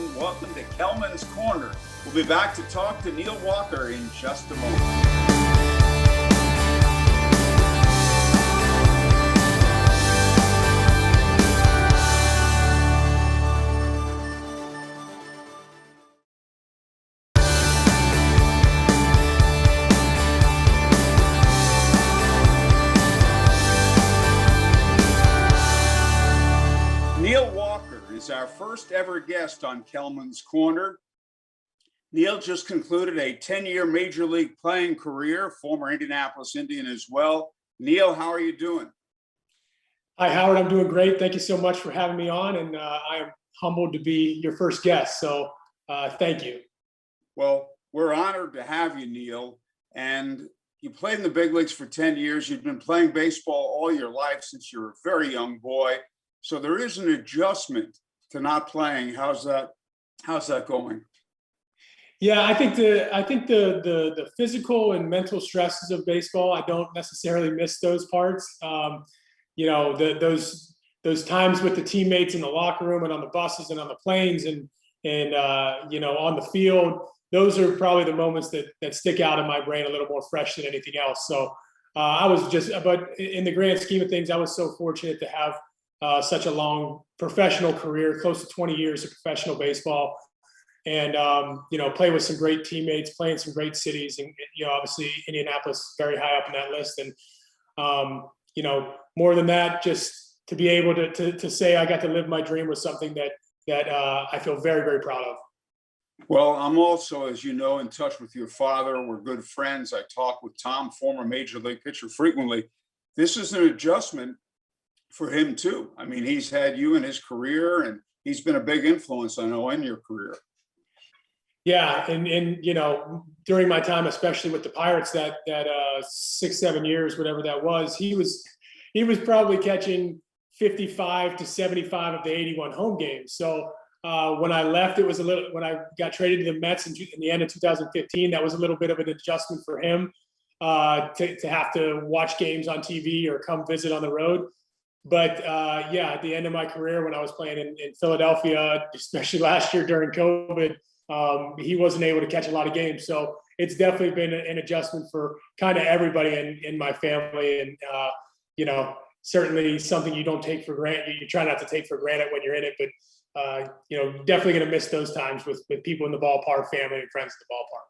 everyone. Welcome to Kellman's Corner. We'll be back to talk to Neil Walker in just a moment. Neil Walker is our first ever guest on Kellman's Corner. Neil just concluded a 10-year Major League playing career, former Indianapolis Indian as well. Neil, how are you doing? Hi, Howard. I'm doing great. Thank you so much for having me on, and I am humbled to be your first guest, so thank you. Well, we're honored to have you, Neil, and you played in the big leagues for 10 years. You've been playing baseball all your life since you were a very young boy. So there is an adjustment to not playing. How's that going? Yeah, I think the physical and mental stresses of baseball, I don't necessarily miss those parts. Those times with the teammates in the locker room and on the buses and on the planes and on the field, those are probably the moments that stick out in my brain a little more fresh than anything else. So but in the grand scheme of things, I was so fortunate to have such a long professional career, close to 20 years of professional baseball, and play with some great teammates, play in some great cities, and obviously Indianapolis very high up in that list. And more than that, just to be able to say I got to live my dream was something that I feel very, very proud of. Well, I'm also, as you know, in touch with your father. We're good friends. I talk with Tom, former Major League pitcher, frequently. This is an adjustment for him too. I mean, he's had you in his career, and he's been a big influence, I know, in your career. Yeah, and during my time, especially with the Pirates, that 6-7 years, whatever that was, he was probably catching 55 to 75 of the 81 home games. So when I left, when I got traded to the Mets in the end of 2015, that was a little bit of an adjustment for him to have to watch games on TV or come visit on the road. But at the end of my career, when I was playing in Philadelphia, especially last year during COVID, he wasn't able to catch a lot of games. So it's definitely been an adjustment for kind of everybody in my family. And, certainly something you don't take for granted. You try not to take for granted when you're in it. But, definitely going to miss those times with people in the ballpark, family and friends at the ballpark.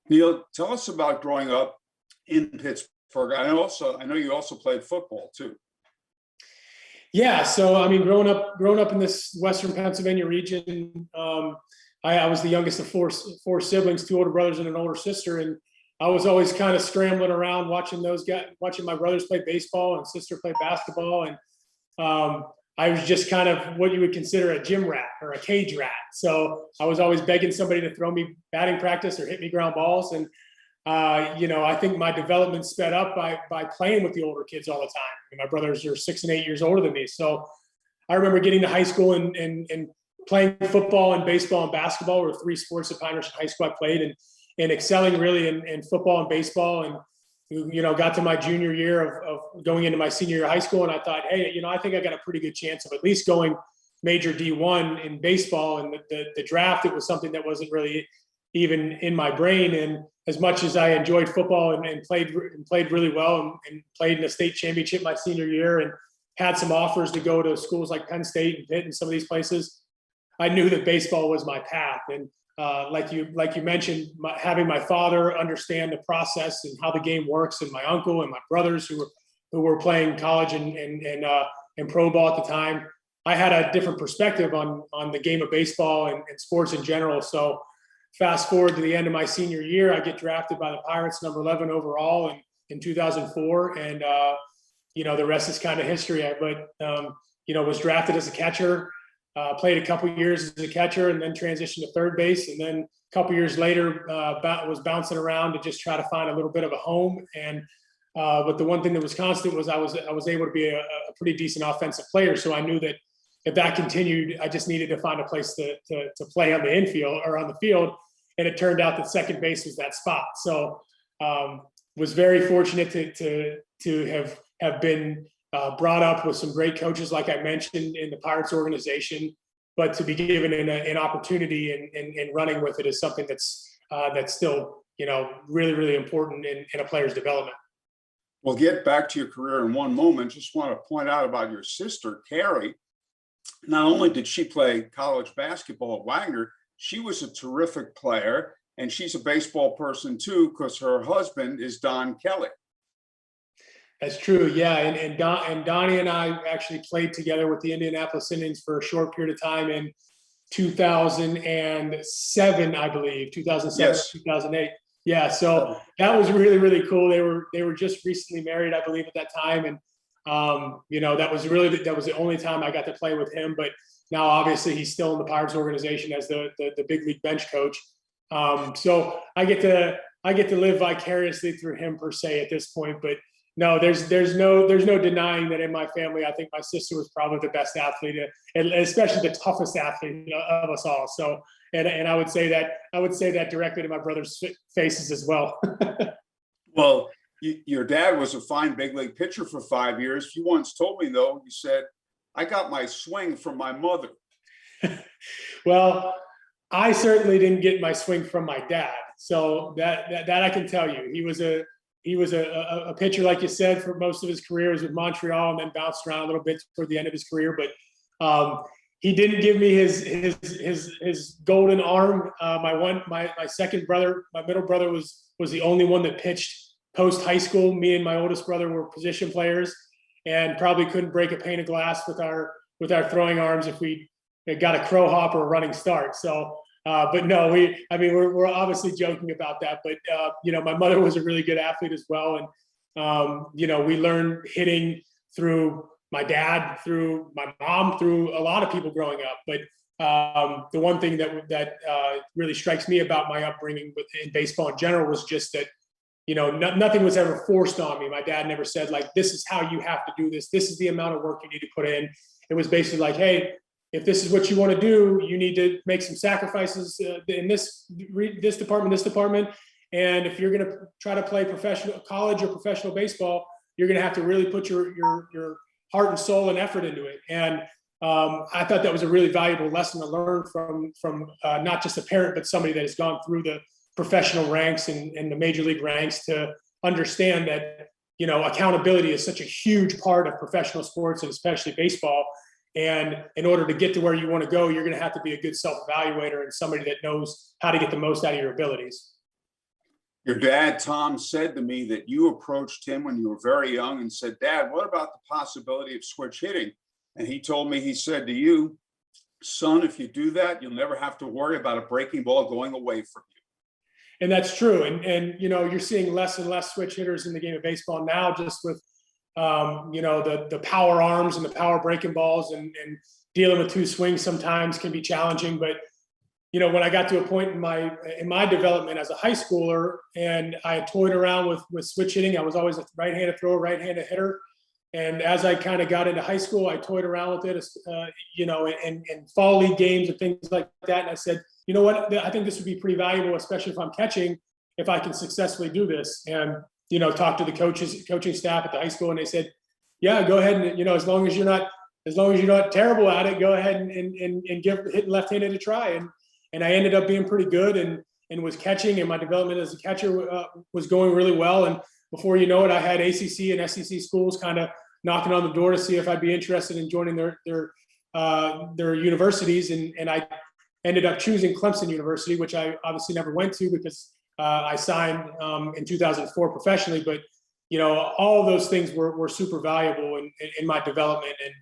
Neil, tell us about growing up in Pittsburgh. I know you also played football too. Yeah, so I mean, growing up in this Western Pennsylvania region, I was the youngest of four siblings, 2 older brothers and an older sister, and I was always kind of scrambling around watching my brothers play baseball and sister play basketball, and I was just kind of what you would consider a gym rat or a cage rat. So I was always begging somebody to throw me batting practice or hit me ground balls, and I think my development sped up by playing with the older kids all the time. And my brothers are 6 and 8 years older than me. So I remember getting to high school and playing football and baseball and basketball were 3 sports at Pine Ridge High School I played, and excelling really in football and baseball. And, got to my junior year of going into my senior year of high school. And I thought, hey, I think I got a pretty good chance of at least going major D1 in baseball. And the draft, it was something that wasn't really even in my brain. And as much as I enjoyed football and played really well and played in a state championship my senior year and had some offers to go to schools like Penn State and Pitt and some of these places, I knew that baseball was my path. And like you mentioned, having my father understand the process and how the game works, and my uncle and my brothers who were playing college and pro ball at the time, I had a different perspective on the game of baseball and sports in general. So fast forward to the end of my senior year, I get drafted by the Pirates, number 11 overall in 2004. And, the rest is kind of history. Was drafted as a catcher, played a couple years as a catcher, and then transitioned to third base. And then a couple years later, was bouncing around to just try to find a little bit of a home. And but the one thing that was constant was I was able to be a pretty decent offensive player. So I knew that if that continued, I just needed to find a place to play on the infield or on the field. And it turned out that second base was that spot. So was very fortunate to have been brought up with some great coaches, like I mentioned, in the Pirates organization. but to be given an opportunity and running with it is something that's still, really, really important in a player's development. We'll get back to your career in one moment. Just want to point out about your sister, Carrie. Not only did she play college basketball at Wagner, she was a terrific player, and she's a baseball person too, because her husband is Don Kelly. That's true. Yeah. And Donnie and I actually played together with the Indianapolis Indians for a short period of time in 2007, I believe, 2007, Yes. 2008. Yeah. So that was really, really cool. They were just recently married, I believe, at that time. And, that was the only time I got to play with him. But now obviously he's still in the Pirates organization as the big league bench coach. So I get to live vicariously through him per se at this point, but no, there's no denying that in my family, I think my sister was probably the best athlete, and especially the toughest athlete of us all. So, and I would say that directly to my brother's faces as well. Well, your dad was a fine big league pitcher for 5 years. You once told me, though, you said, "I got my swing from my mother." Well, I certainly didn't get my swing from my dad. So that I can tell you. He was a pitcher, like you said, for most of his career. He was with Montreal and then bounced around a little bit toward the end of his career. But he didn't give me his golden arm. My second brother, my middle brother, was the only one that pitched post high school. Me and my oldest brother were position players, and probably couldn't break a pane of glass with our throwing arms if we got a crow hop or a running start. So. But no, we're obviously joking about that, but, my mother was a really good athlete as well. And, we learned hitting through my dad, through my mom, through a lot of people growing up. But the one thing that really strikes me about my upbringing in baseball in general was just that, nothing was ever forced on me. My dad never said, like, this is how you have to do this. This is the amount of work you need to put in. It was basically like, hey, if this is what you want to do, you need to make some sacrifices in this department. And if you're going to try to play professional college or professional baseball, you're going to have to really put your heart and soul and effort into it. And I thought that was a really valuable lesson to learn from not just a parent, but somebody that has gone through the professional ranks and the major league ranks to understand that, accountability is such a huge part of professional sports and especially baseball. And in order to get to where you want to go, you're going to have to be a good self-evaluator and somebody that knows how to get the most out of your abilities. Your dad, Tom, said to me that you approached him when you were very young and said, "Dad, what about the possibility of switch hitting?" And he told me, he said to you, "Son, if you do that, you'll never have to worry about a breaking ball going away from you." And that's true. And you're seeing less and less switch hitters in the game of baseball now, just with the power arms and the power breaking balls and dealing with two swings sometimes can be challenging. But, when I got to a point in my development as a high schooler and I had toyed around with switch hitting, I was always a right-handed thrower, right-handed hitter. And as I kind of got into high school, I toyed around with it, in fall league games and things like that. And I said, you know what, I think this would be pretty valuable, especially if I'm catching, if I can successfully do this. And talk to the coaching staff at the high school, and they said, "Yeah, go ahead and as long as you're not terrible at it, go ahead and give hitting left-handed a try." And I ended up being pretty good and was catching, and my development as a catcher was going really well. And before you know it, I had ACC and SEC schools kind of knocking on the door to see if I'd be interested in joining their universities, and I ended up choosing Clemson University, which I obviously never went to because I signed in 2004 professionally, but all of those things were super valuable in my development. And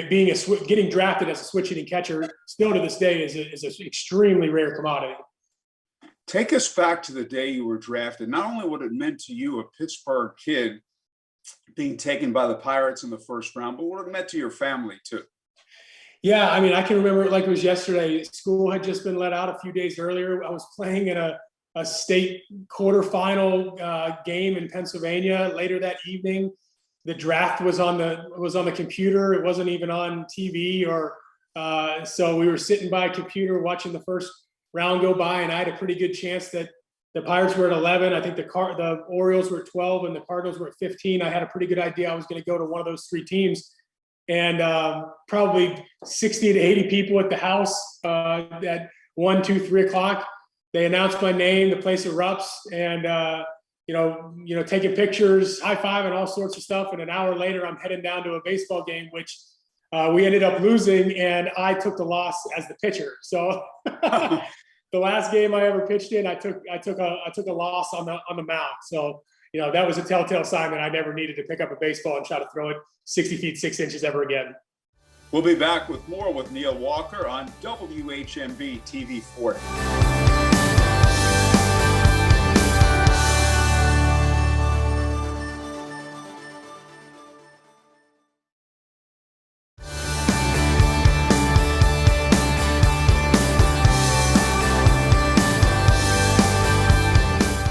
getting drafted as a switch hitting catcher still to this day is an extremely rare commodity. Take us back to the day you were drafted. Not only what it meant to you, a Pittsburgh kid, being taken by the Pirates in the first round, but what it meant to your family too. Yeah, I can remember it like it was yesterday. School had just been let out a few days earlier. I was playing in a state quarterfinal game in Pennsylvania later that evening. The draft was on the computer. It wasn't even on TV so we were sitting by a computer watching the first round go by, and I had a pretty good chance that the Pirates were at 11. I think the Orioles were at 12 and the Cardinals were at 15. I had a pretty good idea I was going to go to one of those three teams. and probably 60 to 80 people at the house at 1, 2, 3 o'clock. They announced my name, the place erupts, and taking pictures, high five, and all sorts of stuff. And an hour later, I'm heading down to a baseball game, which we ended up losing, and I took the loss as the pitcher. So the last game I ever pitched in, I took a loss on the mound. So that was a telltale sign that I never needed to pick up a baseball and try to throw it 60 feet 6 inches ever again. We'll be back with more with Neil Walker on WHMB TV 40.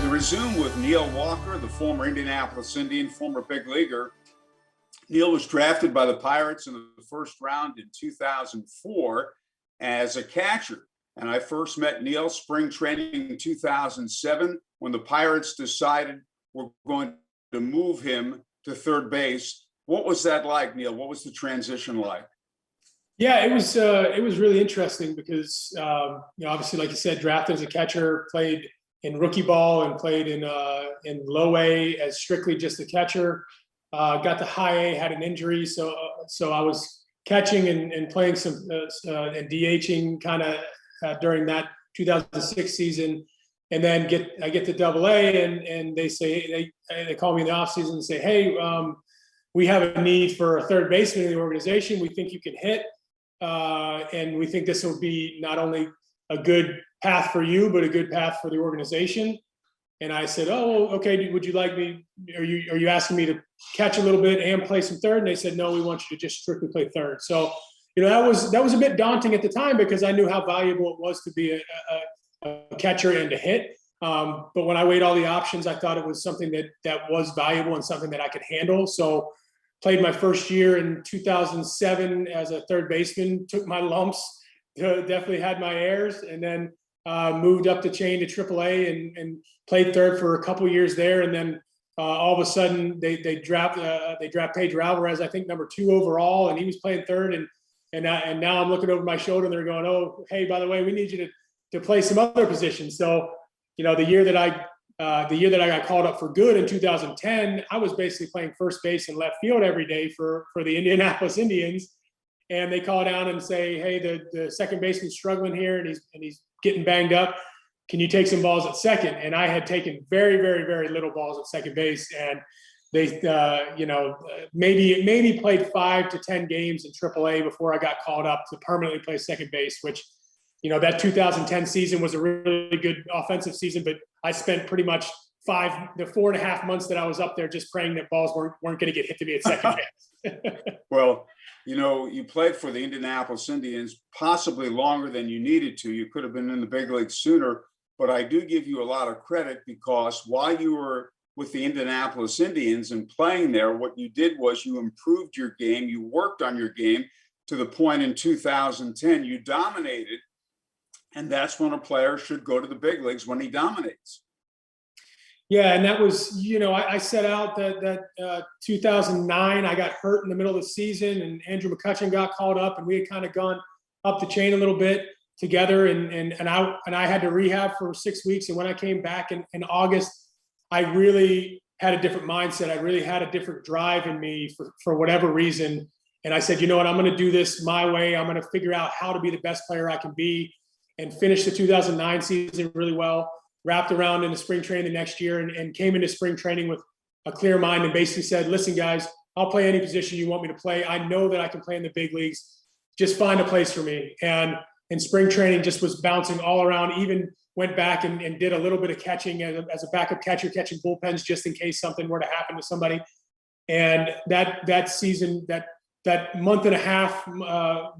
Resume with Neil Walker, the former Indianapolis Indian, former big leaguer. Neil was drafted by the Pirates in the first round in 2004 as a catcher. And I first met Neil spring training in 2007 when the Pirates decided we're going to move him to third base. What was that like, Neil? What was the transition like? Yeah, it was really interesting because obviously, like you said, drafted as a catcher, played in rookie ball and played in low A as strictly just a catcher. Got to high A, had an injury, so I was catching and playing some and DHing kind of during that 2006 season, and then I get to Double A, and they call me in the offseason and say, hey, we have a need for a third baseman in the organization. We think you can hit, and we think this will be not only a good path for you, but a good path for the organization. And I said, oh, okay, would you like me, are you asking me to catch a little bit and play some third? And they said, no, we want you to just strictly play third. So, that was a bit daunting at the time because I knew how valuable it was to be a catcher and to hit. But when I weighed all the options, I thought it was something that was valuable and something that I could handle. So played my first year in 2007 as a third baseman, took my lumps, definitely had my errors, and then moved up the chain to AAA and played third for a couple years there. And then all of a sudden they draft Pedro Alvarez, I think number 2 overall, and he was playing third. And now I'm looking over my shoulder and they're going, oh, hey, by the way, we need you to play some other positions. So, the year that I got called up for good in 2010, I was basically playing first base and left field every day for the Indianapolis Indians. And they call down and say, hey, the second baseman's struggling here and he's getting banged up. Can you take some balls at second? And I had taken very, very, very little balls at second base. And they, maybe played 5 to 10 games in AAA before I got called up to permanently play second base, which, that 2010 season was a really good offensive season, but I spent pretty much 4.5 months that I was up there just praying that balls weren't going to get hit to me at second base. Well, you played for the Indianapolis Indians possibly longer than you needed to. You could have been in the big leagues sooner, but I do give you a lot of credit because while you were with the Indianapolis Indians and playing there, what you did was you improved your game. You worked on your game to the point in 2010 you dominated. And that's when a player should go to the big leagues, when he dominates. Yeah, and that was, I set out that 2009. I got hurt in the middle of the season, and Andrew McCutchen got called up, and we had kind of gone up the chain a little bit together. And I had to rehab for 6 weeks. And when I came back in August, I really had a different mindset. I really had a different drive in me for whatever reason. And I said, you know what, I'm going to do this my way. I'm going to figure out how to be the best player I can be, and finish the 2009 season really well. Wrapped around into spring training the next year and came into spring training with a clear mind and basically said, listen, guys, I'll play any position you want me to play. I know that I can play in the big leagues. Just find a place for me. And in spring training, just was bouncing all around, even went back and did a little bit of catching as a backup catcher, catching bullpens just in case something were to happen to somebody. And that season, that month and a half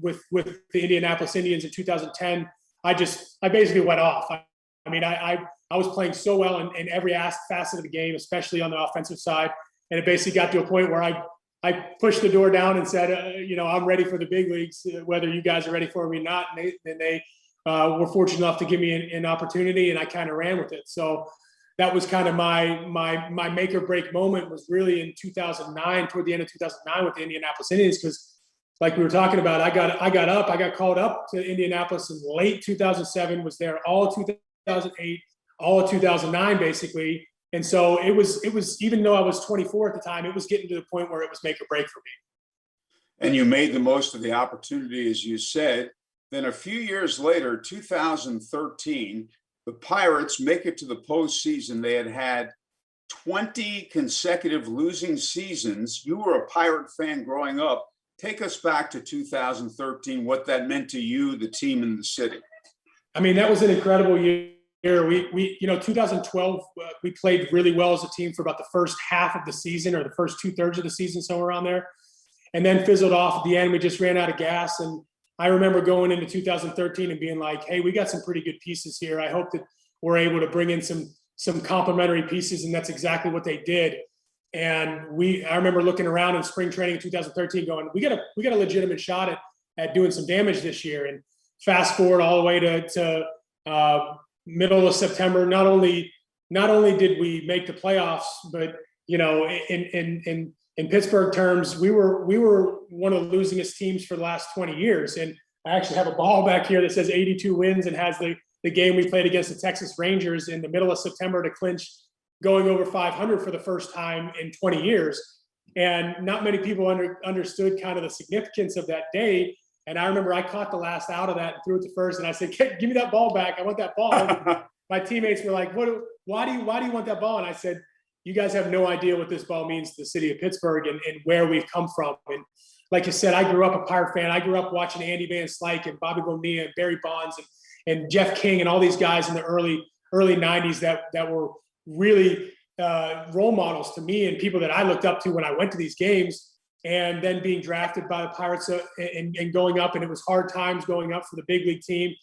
with the Indianapolis Indians in 2010, I basically went off. I mean, I was playing so well in every facet of the game, especially on the offensive side. And it basically got to a point where I pushed the door down and said, I'm ready for the big leagues, whether you guys are ready for me or not. And they were fortunate enough to give me an opportunity, and I kind of ran with it. So that was kind of my make or break moment, was really in 2009, toward the end of 2009 with the Indianapolis Indians, because like we were talking about, I got called up to Indianapolis in late 2007, was there all of 2008, all of 2009, basically. And so it was, even though I was 24 at the time, it was getting to the point where it was make or break for me. And you made the most of the opportunity, as you said. Then a few years later, 2013, the Pirates make it to the postseason. They had 20 consecutive losing seasons. You were a Pirate fan growing up. Take us back to 2013, what that meant to you, the team, and the city. I mean, that was an incredible year. We 2012, we played really well as a team for about the first half of the season, or the first 2/3 of the season, somewhere around there, and then fizzled off at the end. We just ran out of gas. And I remember going into 2013 and being like, hey, we got some pretty good pieces here. I hope that we're able to bring in some complementary pieces. And that's exactly what they did. And I remember looking around in spring training in 2013 going, we got a legitimate shot at doing some damage this year. And fast forward all the way to middle of September, not only did we make the playoffs, but in Pittsburgh terms, we were one of the losingest teams for the last 20 years. And I actually have a ball back here that says 82 wins and has the game we played against the Texas Rangers in the middle of September to clinch going over 500 for the first time in 20 years. And not many people understood kind of the significance of that day. And I remember I caught the last out of that and threw it to first. And I said, give me that ball back. I want that ball. My teammates were like, why do you want that ball? And I said, you guys have no idea what this ball means to the city of Pittsburgh and where we've come from. And like you said, I grew up a Pirate fan. I grew up watching Andy Van Slyke and Bobby Bonilla and Barry Bonds and Jeff King and all these guys in the early 90s that were really role models to me and people that I looked up to when I went to these games. And then being drafted by the Pirates and going up, and it was hard times going up for the big league team.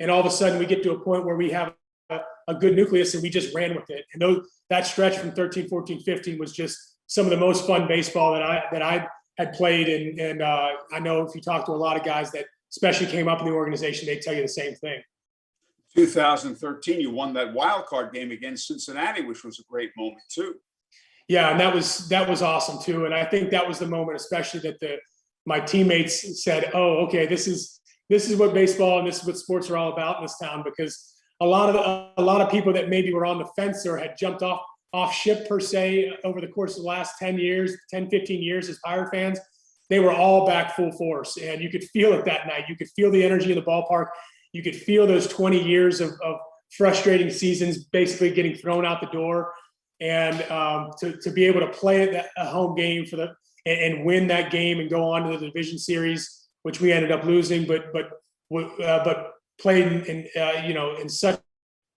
And all of a sudden we get to a point where we have a good nucleus and we just ran with it. And that stretch from 13, 14, 15 was just some of the most fun baseball that I had played. And I know if you talk to a lot of guys that especially came up in the organization, they tell you the same thing. 2013, you won that wild card game against Cincinnati, which was a great moment too. Yeah, and that was awesome too. And I think that was the moment, especially that my teammates said, "Oh, okay, this is what baseball and this is what sports are all about in this town." Because a lot of people that maybe were on the fence or had jumped off ship per se over the course of the last 10 years, 10, 15 years as Pirate fans, they were all back full force, and you could feel it that night. You could feel the energy in the ballpark. You could feel those 20 years of frustrating seasons basically getting thrown out the door. And to be able to play a home game and win that game and go on to the division series, which we ended up losing, but played in such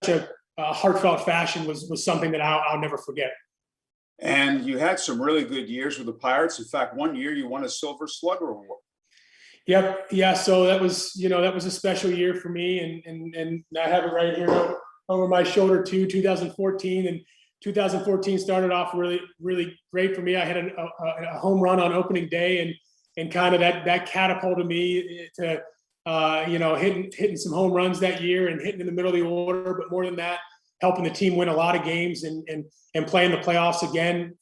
a heartfelt fashion was something that I'll never forget. And you had some really good years with the Pirates. In fact, one year you won a Silver Slugger Award. Yep. Yeah. So that was a special year for me, and I have it right here over my shoulder too. 2014, and 2014 started off really, really great for me. I had a home run on opening day, and kind of that catapulted me to hitting some home runs that year and hitting in the middle of the order. But more than that, helping the team win a lot of games and playing the playoffs again.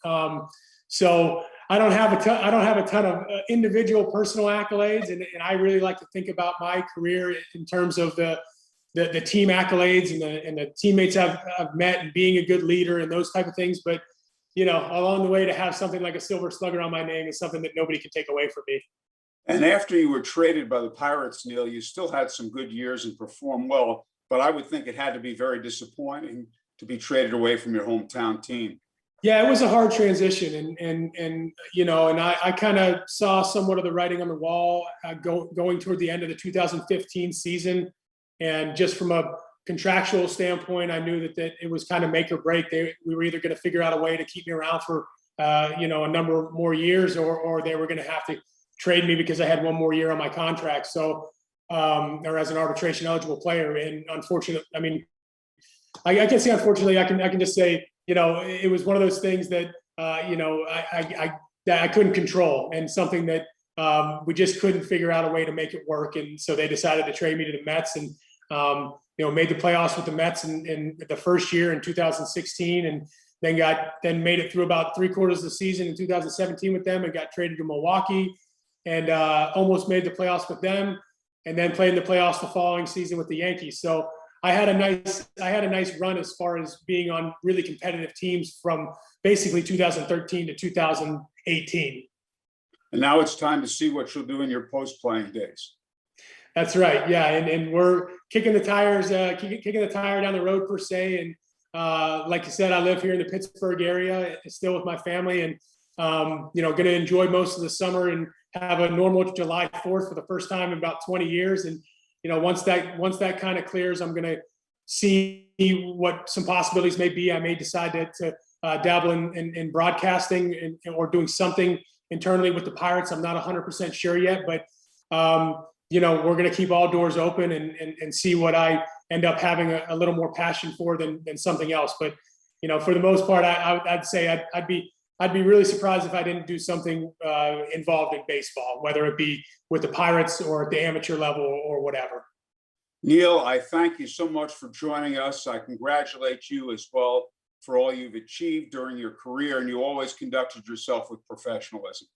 So I don't have a ton of individual personal accolades, and I really like to think about my career in terms of the team accolades and the teammates I've met and being a good leader and those type of things. But along the way, to have something like a Silver Slugger on my name is something that nobody can take away from me. And after you were traded by the Pirates, Neil, you still had some good years and performed well, but I would think it had to be very disappointing to be traded away from your hometown team. Yeah, it was a hard transition, and I kind of saw somewhat of the writing on the wall going toward the end of the 2015 season, and just from a contractual standpoint, I knew that it was kind of make or break. We were either going to figure out a way to keep me around for a number more years, or they were going to have to trade me because I had one more year on my contract. So, or as an arbitration eligible player, and unfortunately, I mean, I can't say unfortunately. I can just say, it was one of those things that I couldn't control, and something that we just couldn't figure out a way to make it work. And so they decided to trade me to the Mets, and made the playoffs with the Mets in the first year in 2016, and then made it through about 3/4 of the season in 2017 with them, and got traded to Milwaukee. and almost made the playoffs with them, and then played in the playoffs the following season with the Yankees. So I had a nice run as far as being on really competitive teams from basically 2013 to 2018. And now it's time to see what you'll do in your post-playing days. That's right. Yeah. And we're kicking the tire down the road per se. And like you said, I live here in the Pittsburgh area, still with my family, and going to enjoy most of the summer and have a normal July 4th for the first time in about 20 years. And once that kind of clears, I'm going to see what some possibilities may be. I may decide to dabble in broadcasting or doing something internally with the Pirates. I'm not 100% sure yet, but we're going to keep all doors open and see what I end up having a little more passion for than something else. But for the most part, I'd say I'd be really surprised if I didn't do something involved in baseball, whether it be with the Pirates or at the amateur level or whatever. Neil, I thank you so much for joining us. I congratulate you as well for all you've achieved during your career, and you always conducted yourself with professionalism.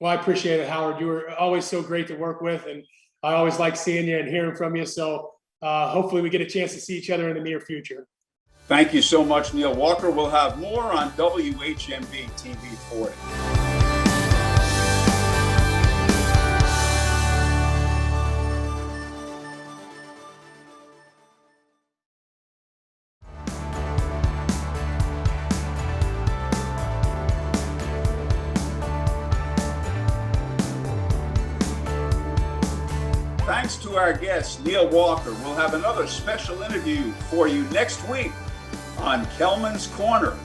Well, I appreciate it, Howard. You were always so great to work with, and I always like seeing you and hearing from you. So hopefully we get a chance to see each other in the near future. Thank you so much, Neil Walker. We'll have more on WHMB TV 40. Thanks to our guest, Neil Walker. We'll have another special interview for you next week on Kelman's Corner.